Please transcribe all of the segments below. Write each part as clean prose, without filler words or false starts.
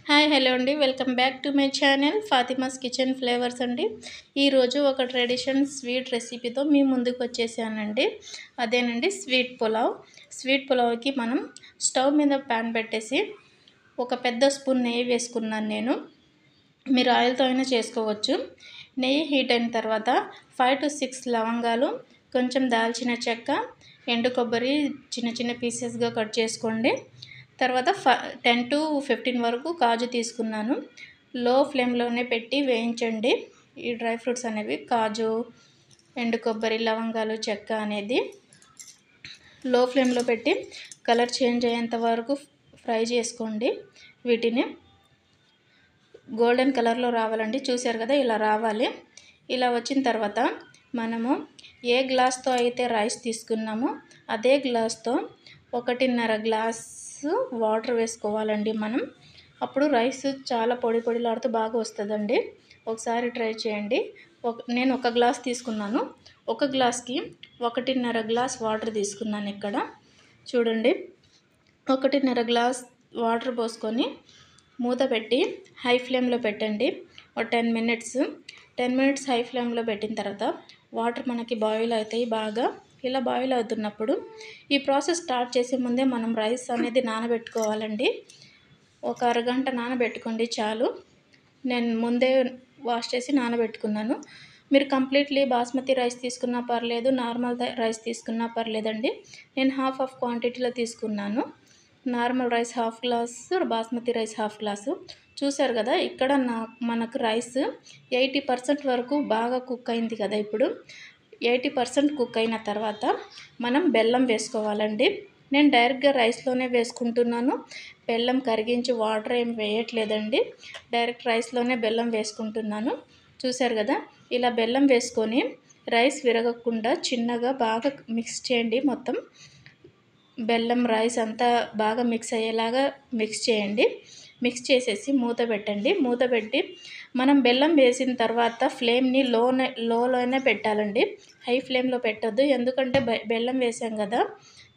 Hi hello అండి, welcome back to my channel Fatima's kitchen flavours అండి. ఈరోజు ఒక ట్రెడిషన్ స్వీట్ రెసిపీతో మీ ముందుకు వచ్చేసానండి. అదేనండి స్వీట్ పులావ్. స్వీట్ పులావ్కి మనం స్టవ్ మీద ప్యాన్ పెట్టేసి ఒక పెద్ద స్పూన్ నెయ్యి వేసుకున్నాను నేను. మీరు ఆయిల్తో అయినా చేసుకోవచ్చు. నెయ్యి హీట్ అయిన తర్వాత 5 to 6 లవంగాలు, కొంచెం దాల్చిన చెక్క, ఎండు కొబ్బరి చిన్న చిన్న పీసెస్గా కట్ చేసుకోండి. తర్వాత 10 to 15 వరకు కాజు తీసుకున్నాను. లో ఫ్లేమ్లోనే పెట్టి వేయించండి. ఈ డ్రై ఫ్రూట్స్ అనేవి కాజు, ఎండు కొబ్బరి, లవంగాలు, చెక్క అనేది లో ఫ్లేమ్లో పెట్టి కలర్ చేంజ్ అయ్యేంత వరకు ఫ్రై చేసుకోండి. వీటిని గోల్డెన్ కలర్లో రావాలండి. చూసారు కదా, ఇలా రావాలి. ఇలా వచ్చిన తర్వాత మనము ఏ గ్లాస్తో అయితే రైస్ తీసుకున్నామో అదే గ్లాస్తో 1.5 గ్లాసు వాటర్ వేసుకోవాలండి మనం. అప్పుడు రైస్ చాలా పొడి పొడిలాడుతూ బాగా వస్తుందండి. ఒకసారి ట్రై చేయండి. నేను ఒక గ్లాస్ తీసుకున్నాను. ఒక గ్లాస్కి 1.5 గ్లాస్ వాటర్ తీసుకున్నాను. ఇక్కడ చూడండి, 1.5 గ్లాస్ వాటర్ పోసుకొని మూత పెట్టి హై ఫ్లేమ్లో పెట్టండి. ఒక 10 మినిట్స్ హై ఫ్లేమ్లో పెట్టిన తర్వాత వాటర్ మనకి బాయిల్ అవుతాయి బాగా. ఇలా బాయిల్ అవుతున్నప్పుడు ఈ ప్రాసెస్ స్టార్ట్ చేసే ముందే మనం రైస్ అనేది నానబెట్టుకోవాలండి. ఒక అరగంట నానబెట్టుకోండి చాలు. నేను ముందే వాష్ చేసి నానబెట్టుకున్నాను. మీరు కంప్లీట్లీ బాస్మతి రైస్ తీసుకున్నా పర్లేదు, నార్మల్ రైస్ తీసుకున్నా పర్లేదండి. నేను హాఫ్ క్వాంటిటీలో తీసుకున్నాను. Normal rice half glass, basmati rice half glass. చూసారు కదా, ఇక్కడ మనకు రైస్ 80% వరకు బాగా కుక్ అయింది కదా. ఇప్పుడు 80% కుక్ అయిన తర్వాత మనం బెల్లం వేసుకోవాలండి. నేను డైరెక్ట్గా రైస్లోనే వేసుకుంటున్నాను. బెల్లం కరిగించి వాటర్ ఏం వేయట్లేదండి. డైరెక్ట్ రైస్లోనే బెల్లం వేసుకుంటున్నాను. చూసారు కదా, ఇలా బెల్లం వేసుకొని రైస్ విరగకుండా చిన్నగా బాగా మిక్స్ చేయండి. మొత్తం బెల్లం రైస్ అంతా బాగా మిక్స్ అయ్యేలాగా మిక్స్ చేయండి. మిక్స్ చేసేసి మూత పెట్టండి. మూత పెట్టి మనం బెల్లం వేసిన తర్వాత ఫ్లేమ్ని లోలోనే పెట్టాలండి. హై ఫ్లేమ్లో పెట్టొద్దు, ఎందుకంటే బెల్లం వేసాం కదా,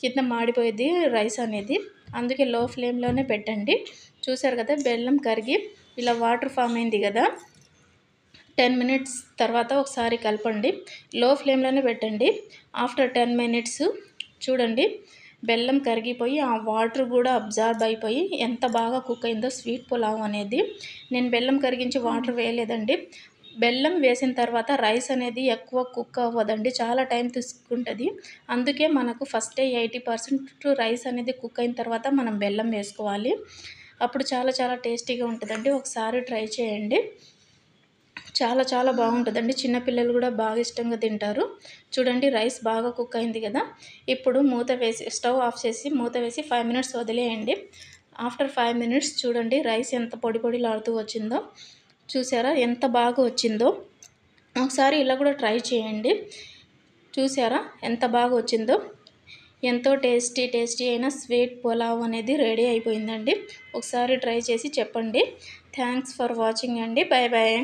కింద మాడిపోయేది రైస్ అనేది. అందుకే లో ఫ్లేమ్లోనే పెట్టండి. చూసారు కదా, బెల్లం కరిగి ఇలా వాటర్ ఫామ్ అయింది కదా. 10 మినిట్స్ తర్వాత ఒకసారి కలపండి. లో ఫ్లేమ్లోనే పెట్టండి. ఆఫ్టర్ 10 మినిట్స్ చూడండి, బెల్లం కరిగిపోయి ఆ వాటర్ కూడా అబ్జార్బ్ అయిపోయి ఎంత బాగా కుక్ అయిందో స్వీట్ పులావ్ అనేది. నేను బెల్లం కరిగించి వాటర్ వేయలేదండి. బెల్లం వేసిన తర్వాత రైస్ అనేది ఎక్కువ కుక్ అవ్వదండి, చాలా టైం తీసుకుంటుంది. అందుకే మనకు ఫస్టే 80% రైస్ అనేది కుక్ అయిన తర్వాత మనం బెల్లం వేసుకోవాలి. అప్పుడు చాలా చాలా టేస్టీగా ఉంటుందండి. ఒకసారి ట్రై చేయండి. చాలా చాలా బాగుంటుందండి. చిన్నపిల్లలు కూడా బాగా ఇష్టంగా తింటారు. చూడండి, రైస్ బాగా కుక్ అయింది కదా. ఇప్పుడు మూత వేసి స్టవ్ ఆఫ్ చేసి మూత వేసి 5 మినిట్స్ వదిలేయండి. ఆఫ్టర్ 5 మినిట్స్ చూడండి, రైస్ ఎంత పొడి పొడిలాడుతూ వచ్చిందో. చూసారా ఎంత బాగా వచ్చిందో. ఒకసారి ఇలా కూడా ట్రై చేయండి. చూసారా ఎంత బాగా వచ్చిందో. ఎంతో టేస్టీ అయిన స్వీట్ పులావ్ అనేది రెడీ అయిపోయిందండి. ఒకసారి ట్రై చేసి చెప్పండి. థ్యాంక్స్ ఫర్ వాచింగ్ అండి. Bye bye.